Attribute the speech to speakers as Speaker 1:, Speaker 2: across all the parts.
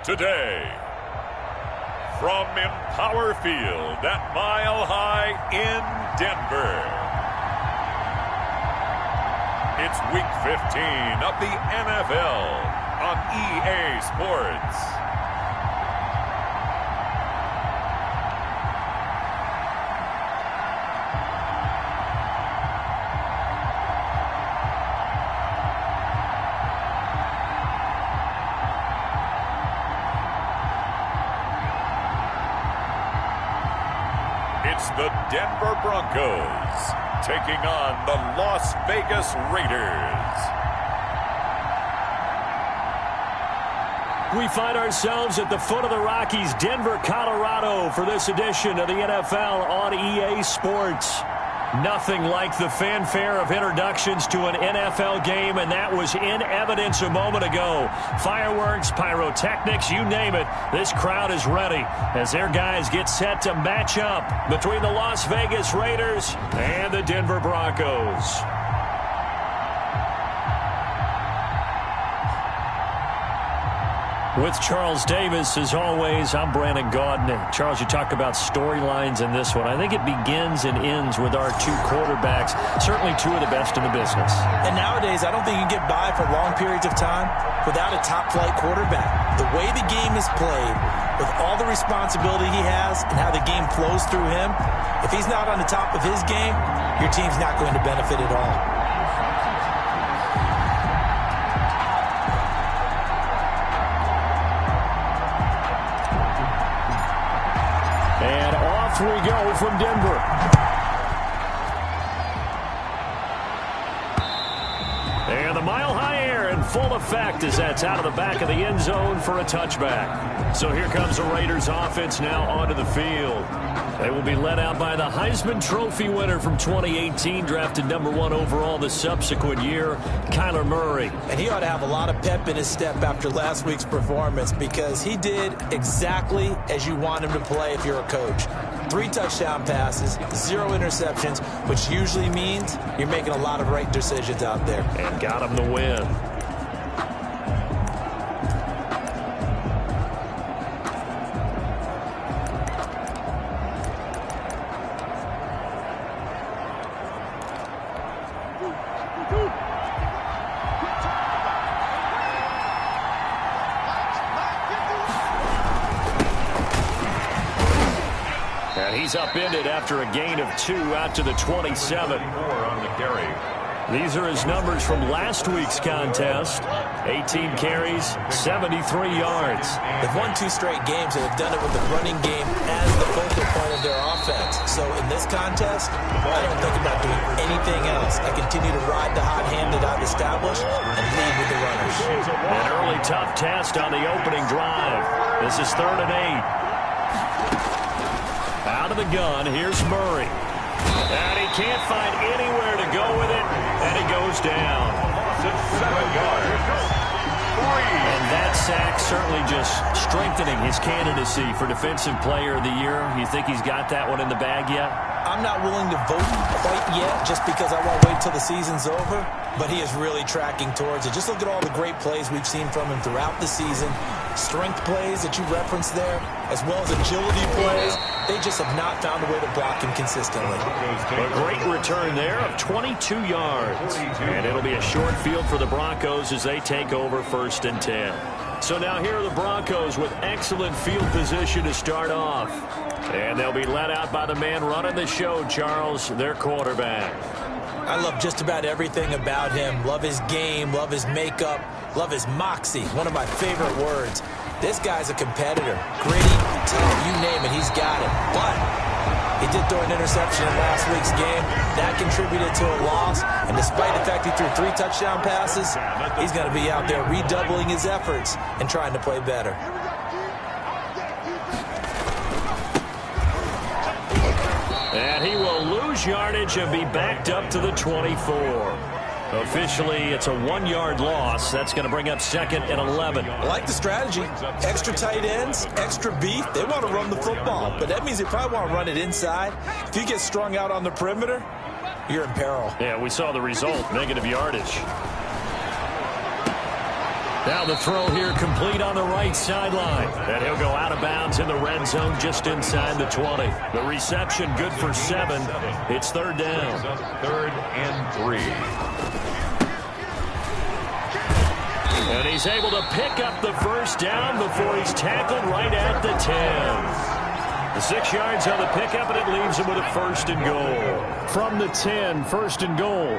Speaker 1: today. From Empower Field at Mile High in Denver, it's Week 15 of the NFL on EA Sports. It's the Denver Broncos taking on the Las Vegas Raiders.
Speaker 2: We find ourselves at the foot of the Rockies, Denver, Colorado, for this edition of the NFL on EA Sports. Nothing like the fanfare of introductions to an NFL game, and that was in evidence a moment ago. Fireworks, pyrotechnics, you name it. This crowd is ready as their guys get set to match up between the Las Vegas Raiders and the Denver Broncos. With Charles Davis, as always, I'm Brandon Gaudin. Charles, you talk about storylines in this one. I think it begins and ends with our two quarterbacks, certainly two of the best in the business.
Speaker 3: And nowadays, I don't think you can get by for long periods of time without a top-flight quarterback. The way the game is played, with all the responsibility he has and how the game flows through him, if he's not on the top of his game, your team's not going to benefit at all.
Speaker 2: And off we go from Denver. And the mile-high air in full effect as that's out of the back of the end zone for a touchback. So here comes the Raiders offense now onto the field. They will be led out by the Heisman Trophy winner from 2018, drafted #1 overall the subsequent year, Kyler Murray.
Speaker 3: And he ought to have a lot of pep in his step after last week's performance, because he did exactly as you want him to play if you're a coach. 3 touchdown passes, 0 interceptions, which usually means you're making a lot of right decisions out there.
Speaker 2: And got him the win. And he's upended after a gain of 2 out to the 27.
Speaker 1: On the carry.
Speaker 2: These are his numbers from last week's contest. 18 carries, 73 yards.
Speaker 3: They've won 2 straight games and have done it with the running game as the focal point of their offense. So in this contest, I don't think about doing anything else. I continue to ride the hot hand that I've established and lead with the runners.
Speaker 2: An early tough test on the opening drive. This is 3rd and 8. Out of the gun, here's Murray. And he can't find anywhere to go with it, and he goes down. And that sack certainly just strengthening his candidacy for Defensive Player of the Year. You think he's got that one in the bag yet?
Speaker 3: I'm not willing to vote quite yet just because I won't wait till the season's over, but he is really tracking towards it. Just look at all the great plays we've seen from him throughout the season. Strength plays that you referenced there, as well as agility plays. They just have not found a way to block him consistently.
Speaker 2: A great return there of 22 yards. And it'll be a short field for the Broncos as they take over 1st and 10. So now here are the Broncos with excellent field position to start off. And they'll be led out by the man running the show, Charles, their quarterback.
Speaker 3: I love just about everything about him. Love his game, love his makeup, love his moxie, one of my favorite words. This guy's a competitor. Gritty, tough, you name it, he's got it. But he did throw an interception in last week's game. That contributed to a loss. And despite the fact he threw 3 touchdown passes, he's going to be out there redoubling his efforts and trying to play better.
Speaker 2: And he will lose yardage and be backed up to the 24. Officially, it's a 1-yard loss. That's going to bring up 2nd and 11.
Speaker 3: I like the strategy. Extra tight ends, extra beef. They want to run the football, but that means they probably want to run it inside. If you get strung out on the perimeter, you're in peril.
Speaker 2: Yeah, we saw the result, negative yardage. Now the throw here complete on the right sideline. And he'll go out of bounds in the red zone just inside the 20. The reception good for 7. It's third down.
Speaker 1: 3rd and 3.
Speaker 2: And he's able to pick up the first down before he's tackled right at the 10. The 6 yards on the pickup, and it leaves him with a 1st and goal. From the 10, 1st and goal.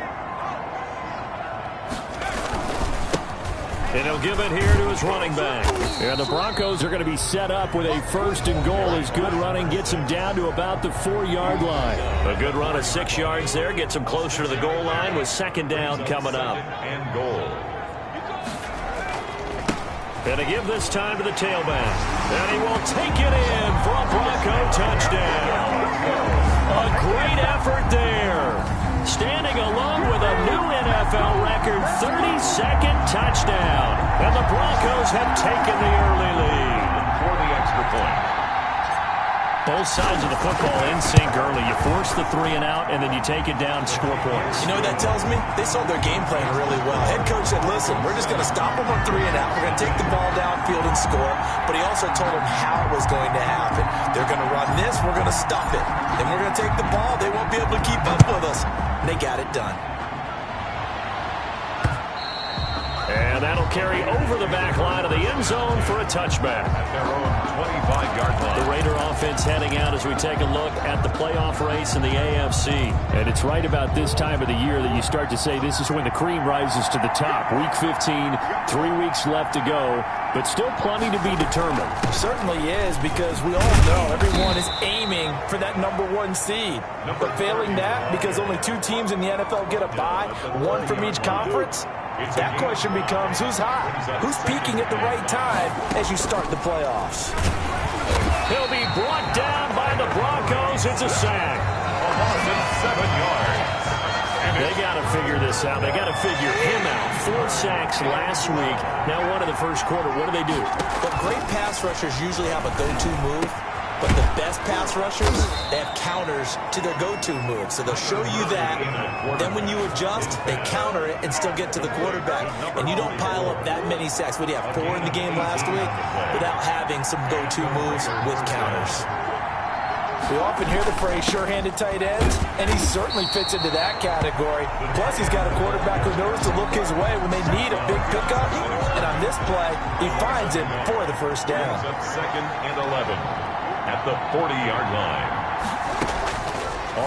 Speaker 2: And he'll give it here to his running back. And the Broncos are going to be set up with a 1st and goal as good running gets him down to about the 4-yard line. A good run of 6 yards there gets him closer to the goal line with 2nd down coming up.
Speaker 1: And goal.
Speaker 2: And to give this time to the tailback. And he will take it in for a Bronco touchdown. A great effort there. Standing alone with a new NFL record 32nd touchdown. And the Broncos have taken the early lead.
Speaker 1: For the extra point.
Speaker 2: Both sides of the football in sync early. You force the 3 and out, and then you take it down, score points.
Speaker 3: You know what that tells me? They saw their game plan really well. Head coach said, listen, we're just going to stop them on 3 and out. We're going to take the ball downfield and score. But he also told them how it was going to happen. They're going to run this. We're going to stuff it. Then we're going to take the ball. They won't be able to keep up with us. And they got it done.
Speaker 2: And that'll carry over the back line of the end zone for a touchback.
Speaker 1: At their own 25-yard line.
Speaker 2: The Raider offense heading out as we take a look at the playoff race in the AFC.
Speaker 4: And it's right about this time of the year that you start to say this is when the cream rises to the top. Week 15, 3 weeks left to go, but still plenty to be determined.
Speaker 3: Certainly is, because we all know everyone is aiming for that #1 seed. But failing that, because only 2 teams in the NFL get a bye, 1 from each conference, that question becomes who's hot? Who's peaking at the right time as you start the playoffs?
Speaker 2: He'll be brought down by the Broncos. It's a sack.
Speaker 1: A loss of 7 yards.
Speaker 2: They got to figure this out. They got to figure him out. 4 sacks last week. Now 1 in the first quarter. What do?
Speaker 3: But great pass rushers usually have a go-to move. But the best pass rushers, they have counters to their go-to move. So they'll show you that. Then when you adjust, they counter it and still get to the quarterback. And you don't pile up that many sacks. What do you have, 4 in the game last week? Without having some go-to moves with counters. We often hear the phrase sure-handed tight ends, and he certainly fits into that category. Plus, he's got a quarterback who knows to look his way when they need a big pickup. And on this play, he finds it for the first down.
Speaker 1: 2nd and 11. At the 40-yard line.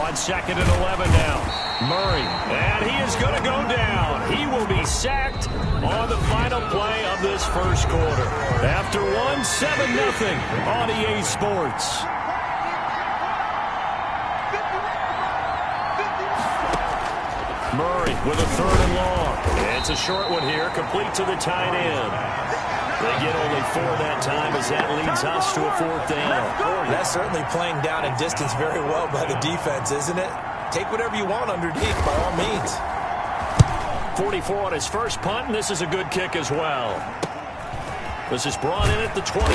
Speaker 2: On 2nd and 11 now. Murray. And he is going to go down. He will be sacked on the final play of this first quarter. After 7-0 on EA Sports. Murray with a 3rd and long. It's a short one here, complete to the tight end. They get only 4 that time as that leads us to a 4th down.
Speaker 3: That's certainly playing down in distance very well by the defense, isn't it? Take whatever you want underneath, by all means.
Speaker 2: 44 on his first punt, and this is a good kick as well. This is brought in at the 21.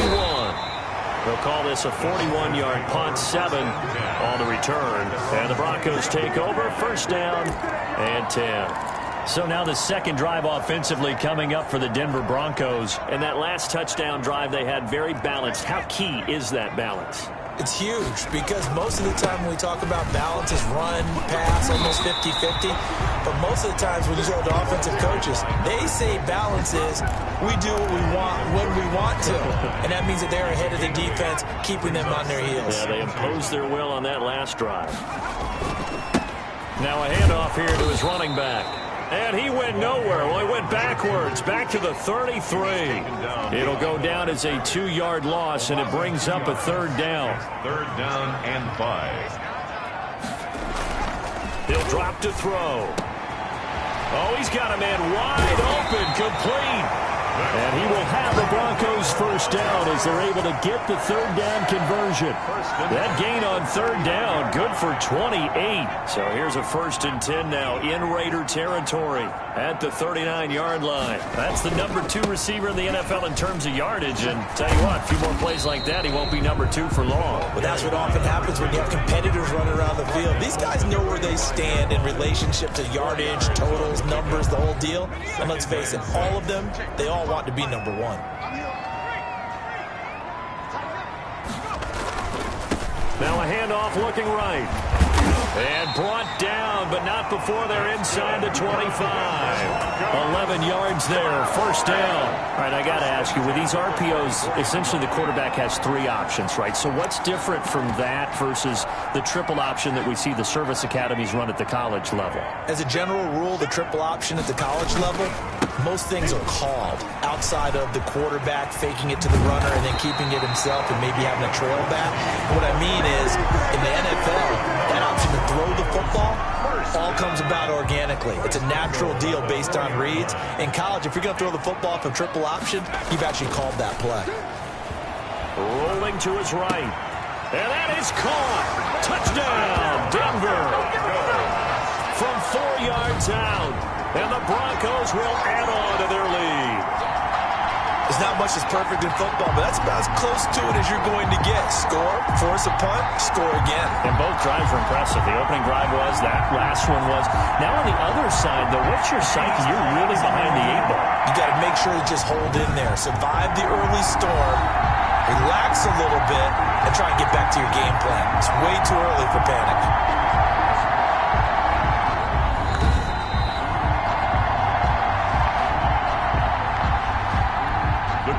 Speaker 2: They'll call this a 41-yard punt, 7 on the return. And the Broncos take over, 1st down and 10. So now the second drive offensively coming up for the Denver Broncos. And that last touchdown drive they had very balanced. How key is that balance?
Speaker 3: It's huge, because most of the time when we talk about balance is run, pass, almost 50-50. But most of the times when you go to offensive coaches, they say balance is we do what we want when we want to. And that means that they're ahead of the defense, keeping them on their heels.
Speaker 2: Yeah, they imposed their will on that last drive. Now a handoff here to his running back. And he went nowhere. Well, he went backwards, back to the 33. It'll go down as a 2-yard loss, and it brings up a 3rd down.
Speaker 1: 3rd down and 5.
Speaker 2: He'll drop to throw. Oh, he's got a man wide open, complete. And he will have the Broncos 1st down as they're able to get the 3rd down conversion. That gain on 3rd down, good for 28. So here's a 1st and 10 now in Raider territory at the 39-yard line. That's the #2 receiver in the NFL in terms of yardage. And tell you what, a few more plays like that, he won't be #2 for long.
Speaker 3: Well, that's what often happens when you have competitors running around the field. These guys know where they stand in relationship to yardage, totals, numbers, the whole deal. And let's face it, all of them, they all all want to be number one.
Speaker 2: Now a handoff looking right. And brought down, but not before they're inside the 25. 11 yards there, first down. All right, I got to ask you, with these RPOs, essentially the quarterback has 3 options, right? So what's different from that versus the triple option that we see the service academies run at the college level?
Speaker 3: As a general rule, the triple option at the college level, most things are called outside of the quarterback faking it to the runner and then keeping it himself and maybe having a trail back. What I mean is, in the NFL, that option to throw the football all comes about organically. It's a natural deal based on reads. In college, if you're going to throw the football from triple option, you've actually called that play.
Speaker 2: Rolling to his right. And that is caught. Touchdown, Denver. From 4 yards out. And the Broncos will add on to their lead.
Speaker 3: There's not much that's perfect in football, but that's about as close to it as you're going to get. Score, force a punt, score again.
Speaker 2: And both drives were impressive. The opening drive was, that last one was. Now on the other side, though, what's your psyche? You're really behind the 8 ball.
Speaker 3: You got to make sure you just hold in there. Survive the early storm, relax a little bit, and try and get back to your game plan. It's way too early for panic.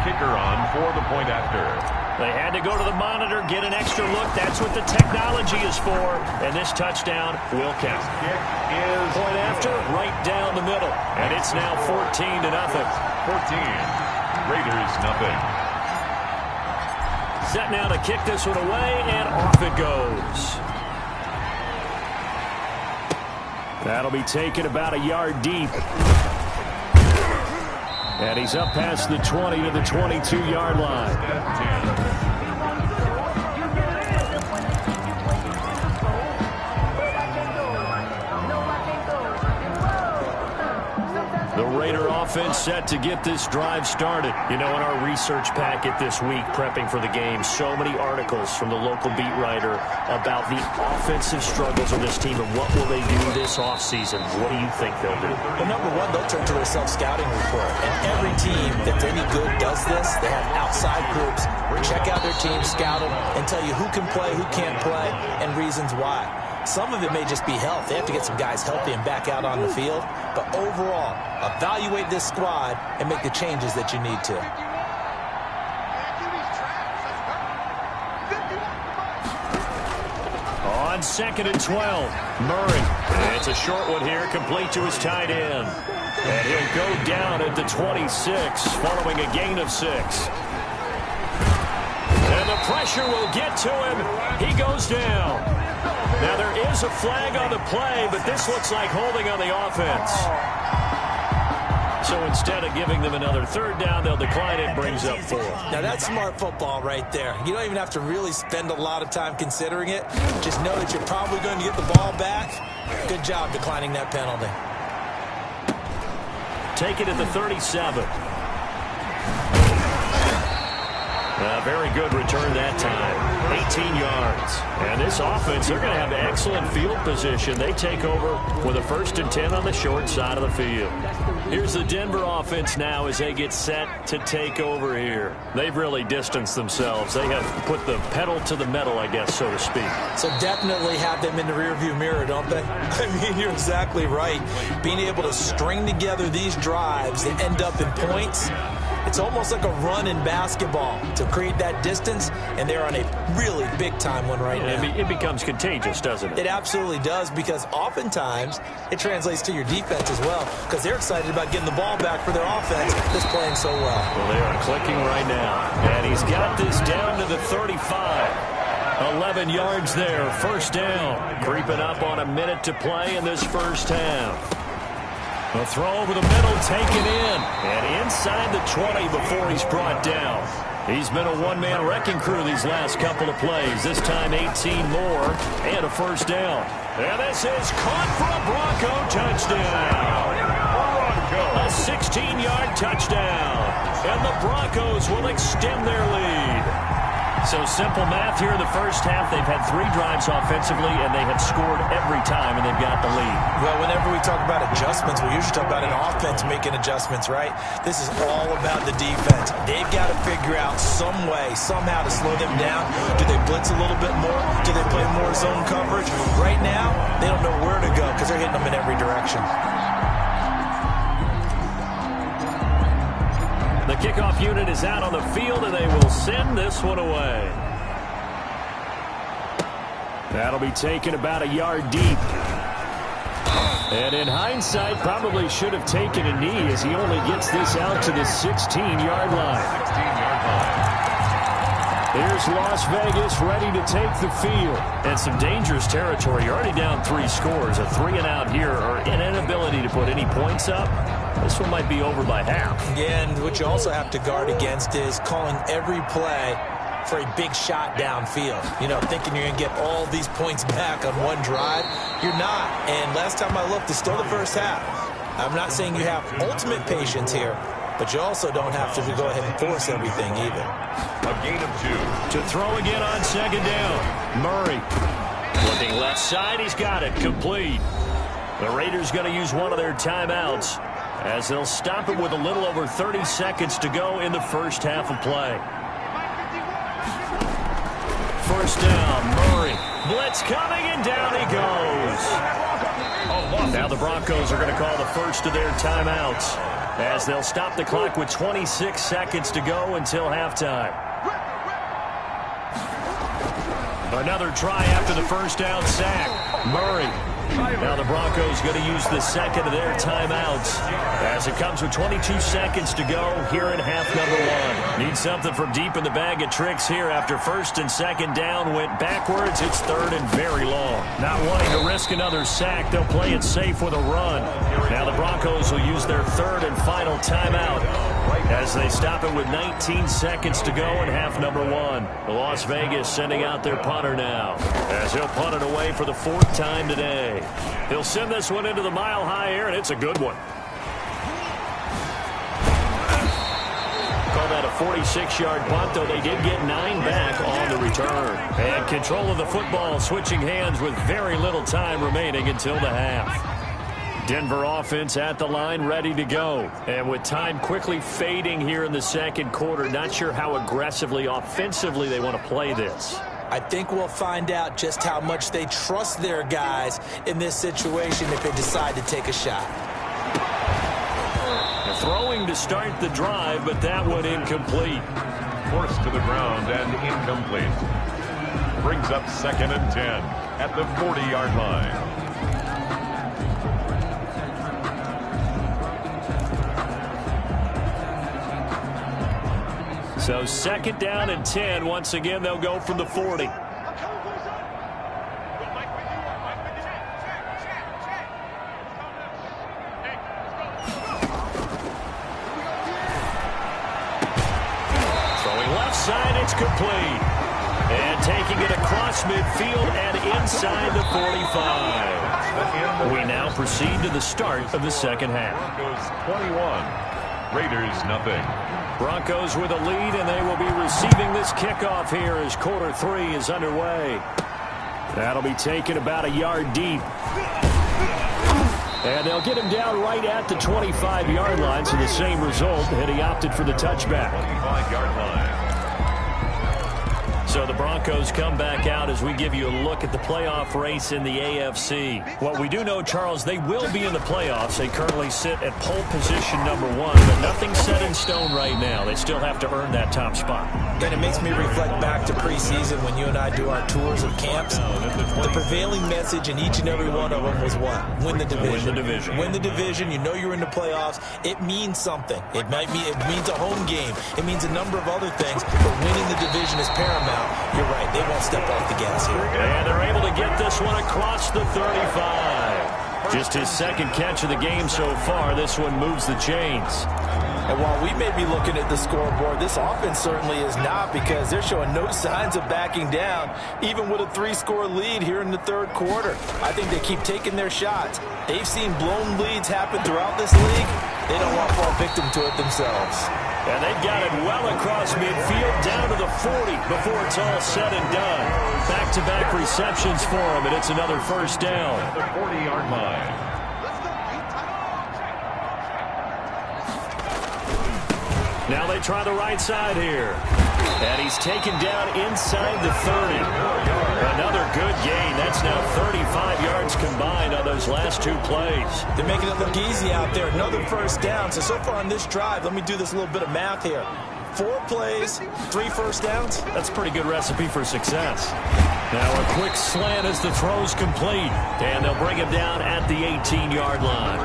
Speaker 1: Kicker on for the point after.
Speaker 2: They had to go to the monitor, get an extra look. That's what the technology is for. And this touchdown will count.
Speaker 1: Kick is
Speaker 2: point after, right down the middle. And it's now 14-0.
Speaker 1: 14. Raiders nothing.
Speaker 2: Set now to kick this one away, and off it goes. That'll be taken about a yard deep. And he's up past the 20 to the 22-yard line. The Raider offense set to get this drive started. You know, in our research packet this week, prepping for the game, so many articles from the local beat writer about the offensive struggles of this team and what will they do this offseason. What do you think they'll do?
Speaker 3: Well, number one, they'll turn to their self-scouting report. And every team that's any good does this. They have outside groups. Check out their team, scout them, and tell you who can play, who can't play, and reasons why. Some of it may just be health. They have to get some guys healthy and back out on the field. But overall, evaluate this squad and make the changes that you need to.
Speaker 2: On 2nd and 12, Murray. And it's a short one here, complete to his tight end. And he'll go down at the 26, following a gain of 6. And the pressure will get to him. He goes down. Now, there is a flag on the play, but this looks like holding on the offense. So instead of giving them another 3rd down, they'll decline it, brings up 4.
Speaker 3: Now, that's smart football right there. You don't even have to really spend a lot of time considering it. Just know that you're probably going to get the ball back. Good job declining that penalty.
Speaker 2: Take it at the 37. Very good return that time. 18 yards. And this offense, they're going to have excellent field position. They take over with a 1st and 10 on the short side of the field. Here's the Denver offense now as they get set to take over here. They've really distanced themselves. They have put the pedal to the metal, I guess, so to speak.
Speaker 3: So definitely have them in the rearview mirror, don't they? I mean, you're exactly right. Being able to string together these drives that end up in points, it's almost like a run in basketball to create that distance, and they're on a really big-time one right now.
Speaker 2: It becomes contagious, doesn't it?
Speaker 3: It absolutely does, because oftentimes it translates to your defense as well, because they're excited about getting the ball back for their offense that's playing so well.
Speaker 2: Well, they are clicking right now, and he's got this down to the 35. 11 yards there, 1st down. Creeping up on a minute to play in this first half. The throw over the middle, taken in, and inside the 20 before he's brought down. He's been a one-man wrecking crew these last couple of plays. This time 18 more and a 1st down. And this is caught for a Bronco touchdown. A 16-yard touchdown. And the Broncos will extend their lead. So simple math here in the first half. They've had 3 drives offensively, and they have scored every time, and they've got the lead.
Speaker 3: Well, whenever we talk about adjustments, we usually talk about an offense making adjustments, right? This is all about the defense. They've got to figure out some way, somehow to slow them down. Do they blitz a little bit more? Do they play more zone coverage? Right now, they don't know where to go because they're hitting them in every direction.
Speaker 2: The kickoff unit is out on the field, and they will send this one away. That'll be taken about a yard deep. And in hindsight, probably should have taken a knee as he only gets this out to the 16-yard line.
Speaker 1: 16-yard line.
Speaker 2: Here's Las Vegas ready to take the field. And some dangerous territory. You're already down 3 scores. A 3-and-out here, or an inability to put any points up. This one might be over by half.
Speaker 3: Yeah, and what you also have to guard against is calling every play for a big shot downfield. You know, thinking you're going to get all these points back on one drive. You're not. And last time I looked, it's still the first half. I'm not saying you have ultimate patience here, but you also don't have to go ahead and force everything either.
Speaker 1: A gain of 2.
Speaker 2: To throw again on 2nd down. Murray. Looking left side, he's got it. Complete. The Raiders going to use one of their timeouts as they'll stop it with a little over 30 seconds to go in the first half of play. First down, Murray. Blitz coming, and down he goes. Now the Broncos are going to call the first of their timeouts as they'll stop the clock with 26 seconds to go until halftime. Another try after the first down sack. Murray. Now the Broncos going to use the second of their timeouts as it comes with 22 seconds to go here in half number 1. Need something from deep in the bag of tricks here after 1st and 2nd down went backwards. It's 3rd and very long. Not wanting to risk another sack, they'll play it safe with a run. Now the Broncos will use their 3rd and final timeout as they stop it with 19 seconds to go in half number 1. Las Vegas sending out their punter now as he'll punt it away for the 4th time today. He'll send this one into the mile-high air, and it's a good one. Call that a 46-yard punt, though they did get 9 back on the return. And control of the football switching hands with very little time remaining until the half. Denver offense at the line, ready to go. And with time quickly fading here in the 2nd quarter, not sure how aggressively, offensively they want to play this.
Speaker 3: I think we'll find out just how much they trust their guys in this situation if they decide to take a shot.
Speaker 2: Throwing to start the drive, but that one incomplete.
Speaker 1: Forced to the ground and incomplete. Brings up 2nd and 10 at the 40-yard line.
Speaker 2: So 2nd down and 10. Once again, they'll go from the 40. Throwing left side, it's complete. And taking it across midfield and inside the 45. We now proceed to the start of the 2nd half.
Speaker 1: Broncos 21. Raiders nothing.
Speaker 2: Broncos with a lead, and they will be receiving this kickoff here as quarter 3 is underway. That'll be taken about a yard deep. And they'll get him down right at the 25-yard line, so the same result, and he opted for the touchback.
Speaker 1: 25-yard line.
Speaker 2: So the Broncos come back out as we give you a look at the playoff race in the AFC. What we do know, Charles, they will be in the playoffs. They currently sit at pole position number 1, but nothing's set in stone right now. They still have to earn that top spot.
Speaker 3: Then it makes me reflect back to preseason when you and I do our tours of camps. The prevailing message in each and every one of them was what? Win the division.
Speaker 2: Win the division.
Speaker 3: Win the division. You know you're in the playoffs. It means something. It means a home game. It means a number of other things, but winning the division is paramount. You're right. They won't step off the gas here.
Speaker 2: And they're able to get this one across the 35. Just his 2nd catch of the game so far. This one moves the chains.
Speaker 3: And while we may be looking at the scoreboard, this offense certainly is not, because they're showing no signs of backing down, even with a 3-score lead here in the 3rd quarter. I think they keep taking their shots. They've seen blown leads happen throughout this league. They don't want to fall victim to it themselves.
Speaker 2: And they've got it well across midfield down to the 40 before it's all said and done. Back-to-back receptions for him, and it's another first down.
Speaker 1: At the 40-yard line.
Speaker 2: Now they try the right side here. And he's taken down inside the 30. Another good gain. That's now 35 yards combined on those last two plays.
Speaker 3: They're making it look easy out there. Another first down. So far on this drive, let me do this little bit of math here. 4 plays, 3 first downs.
Speaker 2: That's a pretty good recipe for success. Now a quick slant as the throw's complete. And they'll bring him down at the 18-yard line.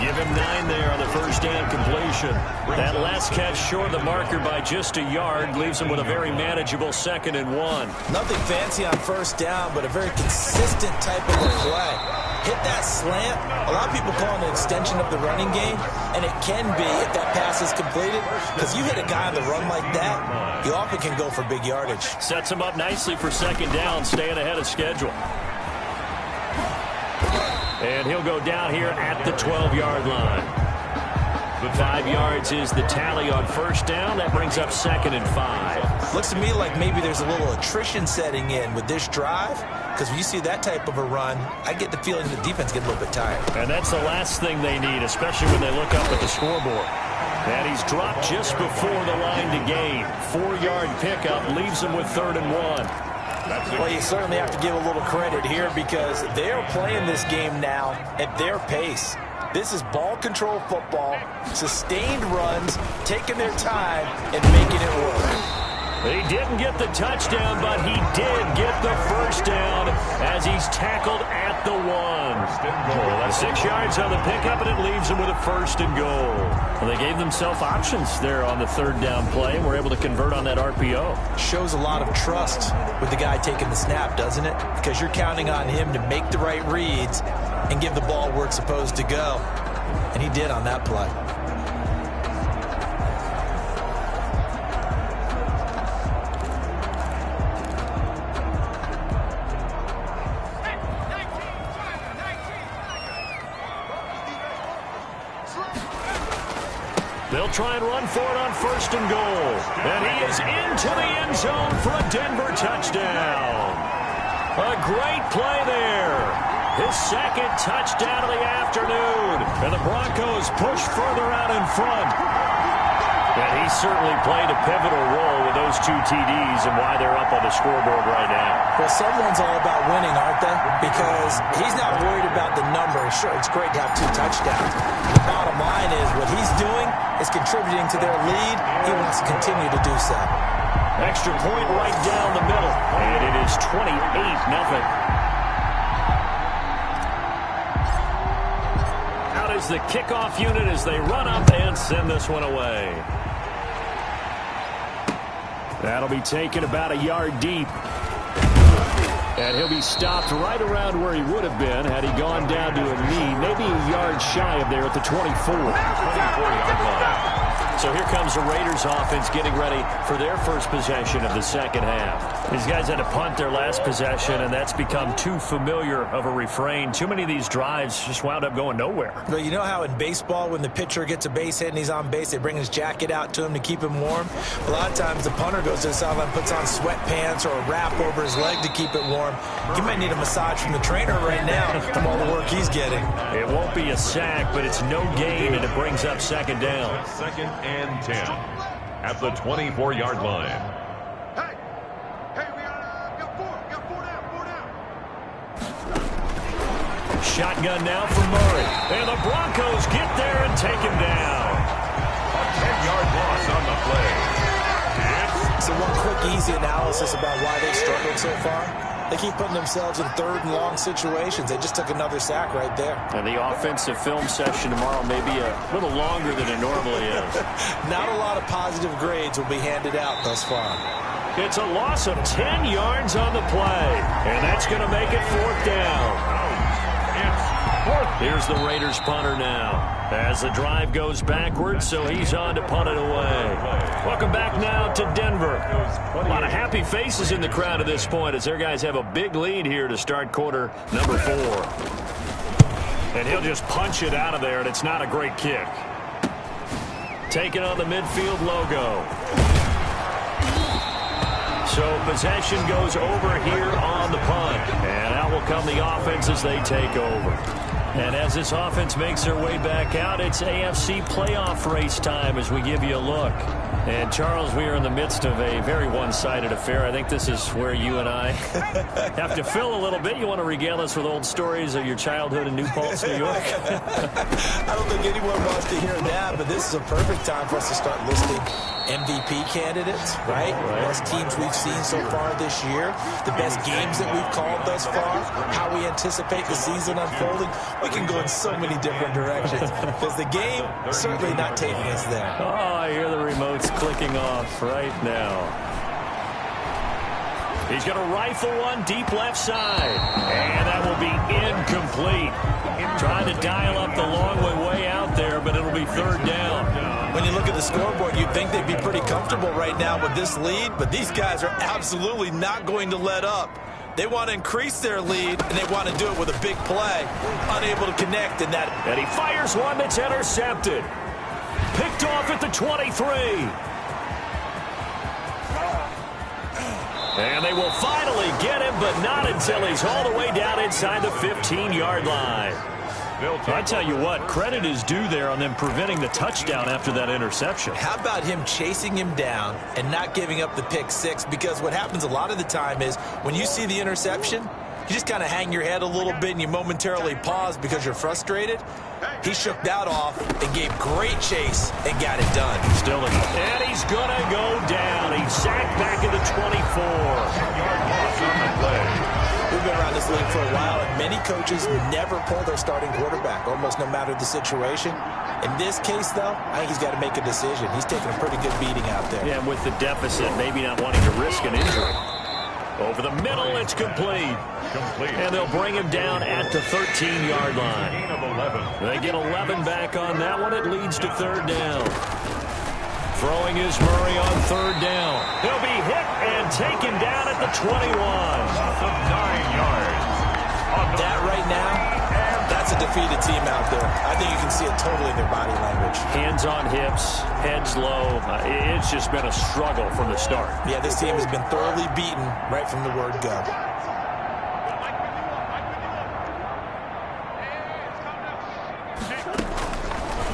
Speaker 2: Give him 9 there on the first down completion. That last catch short of the marker by just a yard leaves him with a very manageable 2nd and 1.
Speaker 3: Nothing fancy on first down, but a very consistent type of a play. Hit that slant. A lot of people call it an extension of the running game, and it can be if that pass is completed, because you hit a guy on the run like that, he often can go for big yardage.
Speaker 2: Sets him up nicely for 2nd down, staying ahead of schedule. And he'll go down here at the 12-yard line. 5 yards is the tally on first down. That brings up 2nd and 5.
Speaker 3: Looks to me like maybe there's a little attrition setting in with this drive, because when you see that type of a run, I get the feeling the defense gets a little bit tired.
Speaker 2: And that's the last thing they need, especially when they look up at the scoreboard. And he's dropped just before the line to gain. 4-yard pickup leaves him with 3rd and 1.
Speaker 3: Well, you certainly have to give a little credit here because they are playing this game now at their pace. This is ball control football, sustained runs, taking their time and making it work.
Speaker 2: He didn't get the touchdown, but he did get the first down as he's tackled at the 1. 6 yards on the pickup, and it leaves him with a 1st and goal. Well, they gave themselves options there on the 3rd down play, and were able to convert on that RPO.
Speaker 3: Shows a lot of trust with the guy taking the snap, doesn't it? Because you're counting on him to make the right reads and give the ball where it's supposed to go. And he did on that play.
Speaker 2: They'll try and run for it on 1st and goal. And he is into the end zone for a Denver touchdown. A great play there. His 2nd touchdown of the afternoon. And the Broncos push further out in front. And he certainly played a pivotal role with those 2 TDs and why they're up on the scoreboard right now.
Speaker 3: Well, someone's all about winning, aren't they? Because he's not worried about the number. Sure, it's great to have 2 touchdowns. The bottom line is what he's doing is contributing to their lead. He wants to continue to do so.
Speaker 2: Extra point right down the middle. And it is 28-0. Out is the kickoff unit as they run up and send this one away. That'll be taken about a yard deep. And he'll be stopped right around where he would have been had he gone down to a knee, maybe a yard shy of there at the 24. 24-yard line. So here comes the Raiders offense getting ready for their first possession of the 2nd half. These guys had to punt their last possession, and that's become too familiar of a refrain. Too many of these drives just wound up going nowhere.
Speaker 3: But you know how in baseball when the pitcher gets a base hit and he's on base, they bring his jacket out to him to keep him warm? A lot of times the punter goes to the sideline, puts on sweatpants or a wrap over his leg to keep it warm. He might need a massage from the trainer right now from all the work he's getting.
Speaker 2: It won't be a sack, but it's no gain, and it brings up 2nd down.
Speaker 1: 2nd and 10 at the 24-yard line.
Speaker 5: Hey, we got 4 down.
Speaker 2: Shotgun now for Murray. And the Broncos get there and take him down.
Speaker 1: A 10-yard loss on the play.
Speaker 3: So one quick, easy analysis about why they've struggled so far. They keep putting themselves in 3rd and long situations. They just took another sack right there.
Speaker 2: And the offensive film session tomorrow may be a little longer than it normally is.
Speaker 3: Not a lot of positive grades will be handed out thus far.
Speaker 2: It's a loss of 10 yards on the play. And that's going to make it 4th down. Here's the Raiders punter now as the drive goes backwards, so he's on to punt it away. Welcome back now to Denver. A lot of happy faces in the crowd at this point as their guys have a big lead here to start quarter number 4. And he'll just punch it out of there, and it's not a great kick. taking on the midfield logo. So possession goes over here on the punt. And out will come the offense as they take over. And as this offense makes their way back out, it's AFC playoff race time as we give you a look. And, Charles, we are in the midst of a very one-sided affair. I think this is where you and I have to fill a little bit. You want to regale us with old stories of your childhood in New Paltz, New York?
Speaker 3: I don't think anyone wants to hear that, but this is a perfect time for us to start listing MVP candidates, right? Best teams we've seen so far this year, the best games that we've called thus far, how we anticipate the season unfolding. We can go in so many different directions because the game certainly not taking us there.
Speaker 2: Oh, I hear the remotes clicking off right now. He's going to rifle one deep left side. And that will be incomplete. Trying to dial up the long way out there, but it'll be third down.
Speaker 3: When you look at the scoreboard, you'd think they'd be pretty comfortable right now with this lead, but these guys are absolutely not going to let up. They want to increase their lead, and they want to do it with a big play. Unable to connect in that.
Speaker 2: And he fires one that's intercepted. Picked off at the 23. And they will finally get him, but not until he's all the way down inside the 15-yard line. I tell you what, credit is due there on them preventing the touchdown after that interception.
Speaker 3: How about him chasing him down and not giving up the pick six? Because what happens a lot of the time is when you see the interception, you just kind of hang your head a little bit and you momentarily pause because you're frustrated. He shook that off and gave great chase and got it done.
Speaker 2: Still in. And he's going to go down. He's sacked back at the 24.
Speaker 3: We've been around this league for a while, and many coaches never pull their starting quarterback, almost no matter the situation. In this case, though, I think he's got to make a decision. He's taking a pretty good beating out there.
Speaker 2: Yeah, and with the deficit, maybe not wanting to risk an injury. Over the middle, it's complete. And they'll bring him down at the 13-yard line. They get 11 back on that one. It leads to third down. Throwing is Murray on third down. He'll be hit and taken down at the 21. 9 yards.
Speaker 3: That right now, that's a defeated team out there. I think you can see it totally in their body language.
Speaker 2: Hands on hips, heads low. It's just been a struggle from the start.
Speaker 3: Yeah, this team has been thoroughly beaten right from the word go.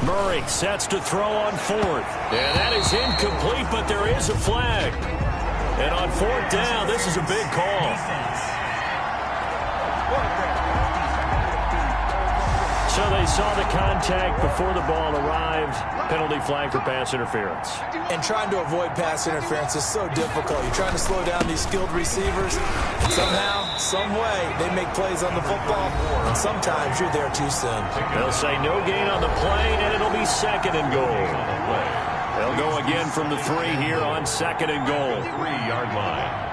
Speaker 2: Murray sets to throw on fourth. And that is incomplete, but there is a flag. And on fourth down, this is a big call. So they saw the contact before the ball arrived. Penalty flag for pass interference.
Speaker 3: And trying to avoid pass interference is so difficult. You're trying to slow down these skilled receivers. And somehow, some way, they make plays on the football. And sometimes you're there too soon.
Speaker 2: They'll say no gain on the play, and it'll be second and goal. They'll go again from the 3 here on second and goal.
Speaker 1: 3-yard line.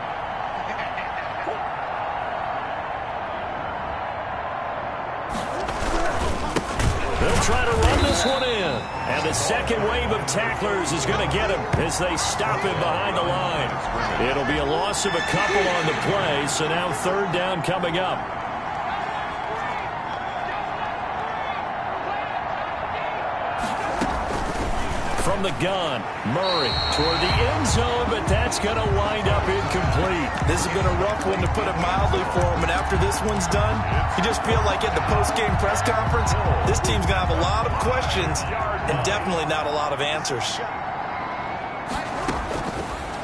Speaker 2: They'll try to run this one in. And the second wave of tacklers is going to get him as they stop him behind the line. It'll be a loss of a couple on the play, so now third down coming up. From the gun, Murray toward the end zone, but that's going to wind up incomplete.
Speaker 3: This has been a rough one, to put it mildly, for him. And after this one's done, you just feel like at the post-game press conference, this team's going to have a lot of questions and definitely not a lot of answers.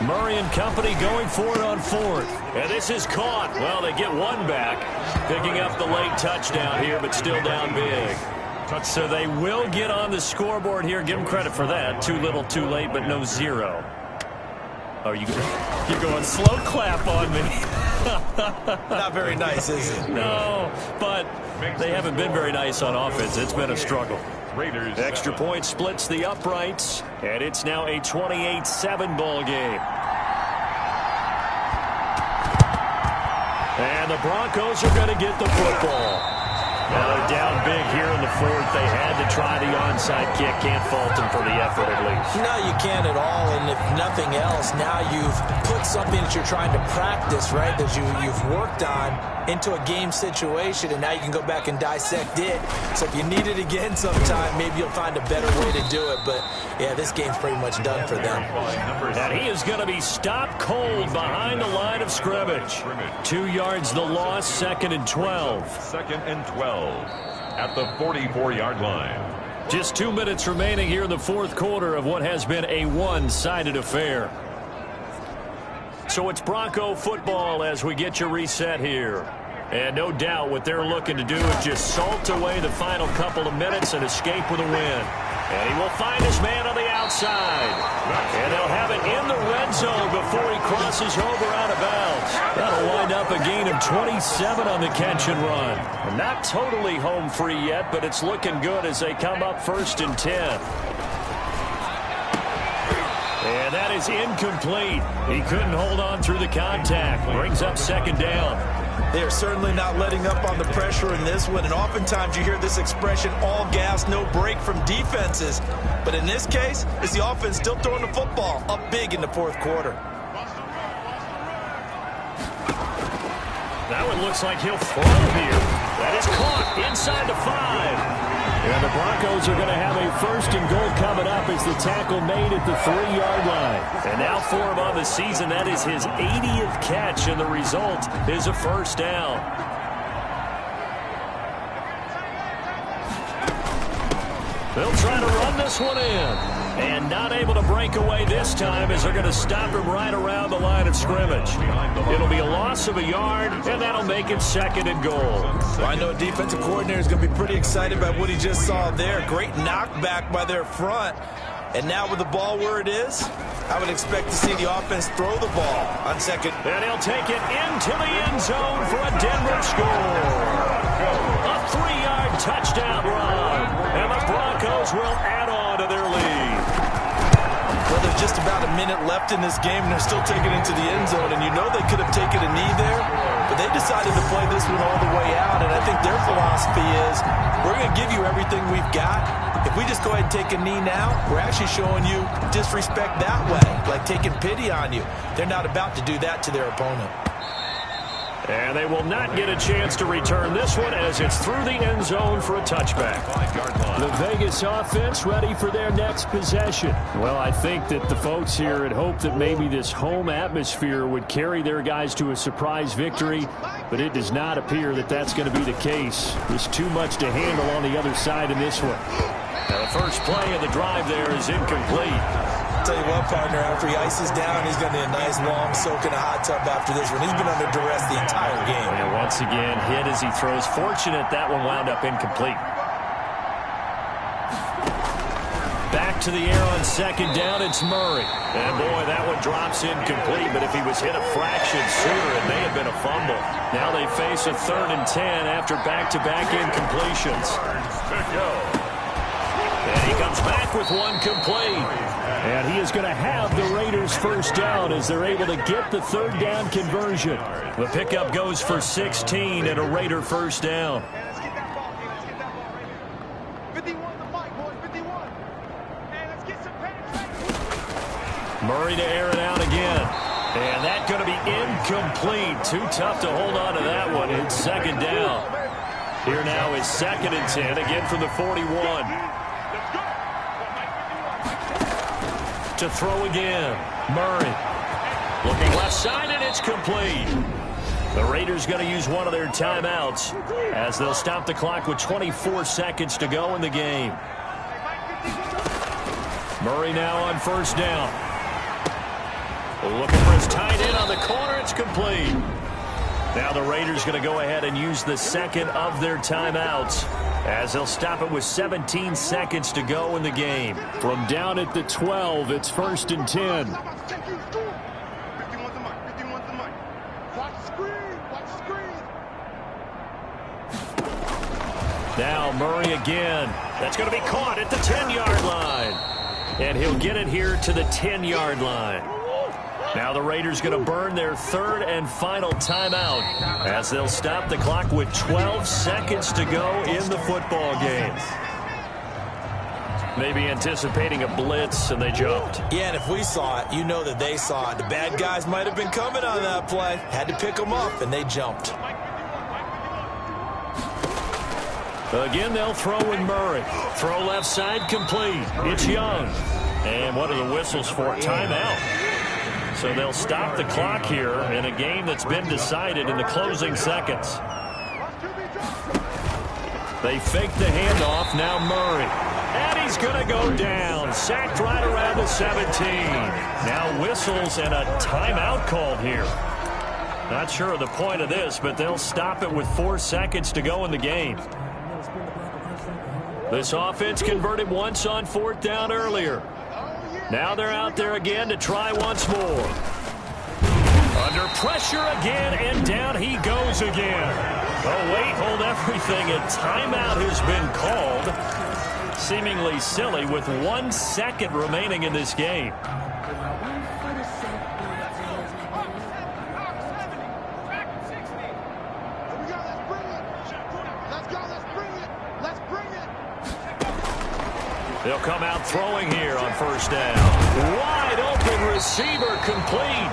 Speaker 2: Murray and company going for it on fourth. And this is caught. Well, they get one back, picking up the late touchdown here, but still down big. So they will get on the scoreboard here. Give them credit for that. Too little, too late, but no 0. Oh, you're going slow clap on me.
Speaker 3: Not very nice, is it?
Speaker 2: No, but they haven't been very nice on offense. It's been a struggle.
Speaker 1: Raiders.
Speaker 2: Extra point splits the uprights, and it's now a 28-7 ball game. And the Broncos are going to get the football. Now they're down big here in the fourth. They had to try the onside kick. Can't fault them for the effort at least.
Speaker 3: No, you can't at all. And if nothing else, now you've put something that you're trying to practice, right, that you've worked on into a game situation, and now you can go back and dissect it. So if you need it again sometime, maybe you'll find a better way to do it. But, yeah, this game's pretty much done for them.
Speaker 2: And he is going to be stopped cold behind the line of scrimmage. 2 yards the loss, 2nd and 12.
Speaker 1: 2nd and 12 at the 44-yard line.
Speaker 2: Just 2 minutes remaining here in the fourth quarter of what has been a one-sided affair. So it's Bronco football as we get you reset here. And no doubt what they're looking to do is just salt away the final couple of minutes and escape with a win. And he will find his man on the outside. And they'll have it in the red zone before he crosses over out of bounds. That'll wind up a gain of 27 on the catch and run. And not totally home free yet, but it's looking good as they come up 1st and 10. And that is incomplete. He couldn't hold on through the contact. Brings up 2nd down.
Speaker 3: They are certainly not letting up on the pressure in this one, and oftentimes you hear this expression, all gas, no break from defenses. But in this case, it's the offense still throwing the football up big in the fourth quarter.
Speaker 2: That one looks like he'll throw here. That is caught inside the 5. And the Broncos are going to have a 1st and goal coming up as the tackle made at the 3-yard line. And now for him on the season, that is his 80th catch, and the result is a 1st down. They'll try to run this one in. And not able to break away this time as they're going to stop him right around the line of scrimmage. It'll be a loss of a yard, and that'll make it 2nd and goal.
Speaker 3: Well, I know a defensive coordinator is going to be pretty excited about what he just saw there. Great knockback by their front. And now with the ball where it is, I would expect to see the offense throw the ball on 2nd.
Speaker 2: And he'll take it into the end zone for a Denver score. A 3-yard touchdown run. And the Broncos will add on to their lead.
Speaker 3: Well, there's just about a minute left in this game, and they're still taking it into the end zone. And you know they could have taken a knee there, but they decided to play this one all the way out. And I think their philosophy is, we're going to give you everything we've got. If we just go ahead and take a knee now, we're actually showing you disrespect that way, like taking pity on you. They're not about to do that to their opponent.
Speaker 2: And they will not get a chance to return this one as it's through the end zone for a touchback.
Speaker 4: The Vegas offense ready for their next possession. Well, I think that the folks here had hoped that maybe this home atmosphere would carry their guys to a surprise victory, but it does not appear that that's going to be the case. There's too much to handle on the other side in this one.
Speaker 2: Now the first play of the drive there is incomplete.
Speaker 3: Tell you what, partner, after he ices down, he's going to need a nice long soak in a hot tub after this one. He's been under duress the entire game.
Speaker 2: And once again, hit as he throws. Fortunate that one wound up incomplete. Back to the air on 2nd down, it's Murray. And boy, that one drops incomplete, but if he was hit a fraction sooner, it may have been a fumble. Now they face a 3rd and 10 after back-to-back incompletions. And he comes back with one complete.
Speaker 4: And he is going to have the Raiders 1st down as they're able to get the 3rd down conversion.
Speaker 2: The pickup goes for 16 and a Raider 1st down.
Speaker 5: Let's get that ball, man. Let's get that ball, right? 51 the fight, boys. 51. Man, let's get some penetration.
Speaker 2: Murray to air it out again. And that's going to be incomplete. Too tough to hold on to that one. It's 2nd down. Here now is 2nd and 10, again from the 41. To throw again. Murray. Looking left side, and it's complete. The Raiders going to use one of their timeouts as they'll stop the clock with 24 seconds to go in the game. Murray now on 1st down. Looking for his tight end on the corner. It's complete. Now the Raiders going to go ahead and use the 2nd of their timeouts as they'll stop it with 17 seconds to go in the game.
Speaker 4: From down at the 12, it's 1st and 10.
Speaker 5: 51's the mic. 51's the mic. Watch the screen. Watch the screen.
Speaker 2: Now Murray again. That's going to be caught at the 10-yard line. And he'll get it here to the 10-yard line. Now the Raiders going to burn their third and final timeout as they'll stop the clock with 12 seconds to go in the football game. Maybe anticipating a blitz, and they jumped.
Speaker 3: Yeah, and if we saw it, you know that they saw it. The bad guys might have been coming on that play. Had to pick them up, and they jumped.
Speaker 2: Again, they'll throw with Murray. Throw left side complete. It's Young. And what are the whistles for? Timeout. So they'll stop the clock here in a game that's been decided in the closing seconds. They fake the handoff. Now Murray. And he's going to go down. Sacked right around the 17. Now whistles and a timeout called here. Not sure of the point of this, but they'll stop it with 4 seconds to go in the game. This offense converted once on 4th down earlier. Now they're out there again to try once more. Under pressure again, and down he goes again. Oh, wait, hold everything. A timeout has been called. Seemingly silly with 1 second remaining in this game. They'll come out throwing here on 1st down. Wide open receiver complete.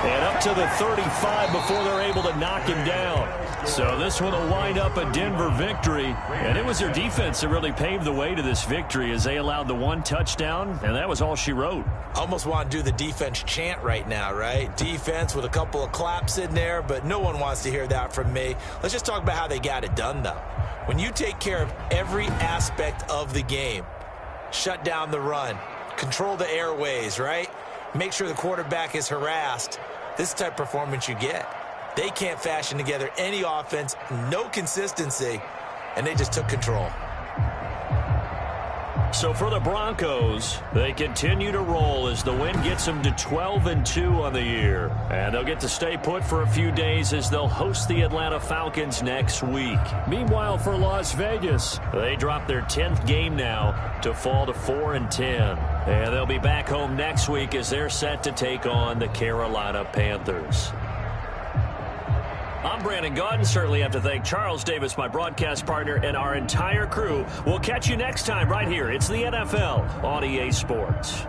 Speaker 2: And up to the 35 before they're able to knock him down. So this one will wind up a Denver victory. And it was their defense that really paved the way to this victory as they allowed the 1 touchdown, and that was all she wrote.
Speaker 3: Almost want to do the defense chant right now, right? Defense with a couple of claps in there, but no one wants to hear that from me. Let's just talk about how they got it done, though. When you take care of every aspect of the game, shut down the run, control the airways, right? Make sure the quarterback is harassed. This type of performance you get. They can't fashion together any offense, no consistency, and they just took control.
Speaker 2: So for the Broncos, they continue to roll as the win gets them to 12-2 on the year. And they'll get to stay put for a few days as they'll host the Atlanta Falcons next week.
Speaker 4: Meanwhile, for Las Vegas,
Speaker 2: they drop their 10th game now to fall to 4-10. And they'll be back home next week as they're set to take on the Carolina Panthers. I'm Brandon Gaudin. Certainly have to thank Charles Davis, my broadcast partner, and our entire crew. We'll catch you next time right here. It's the NFL on EA Sports.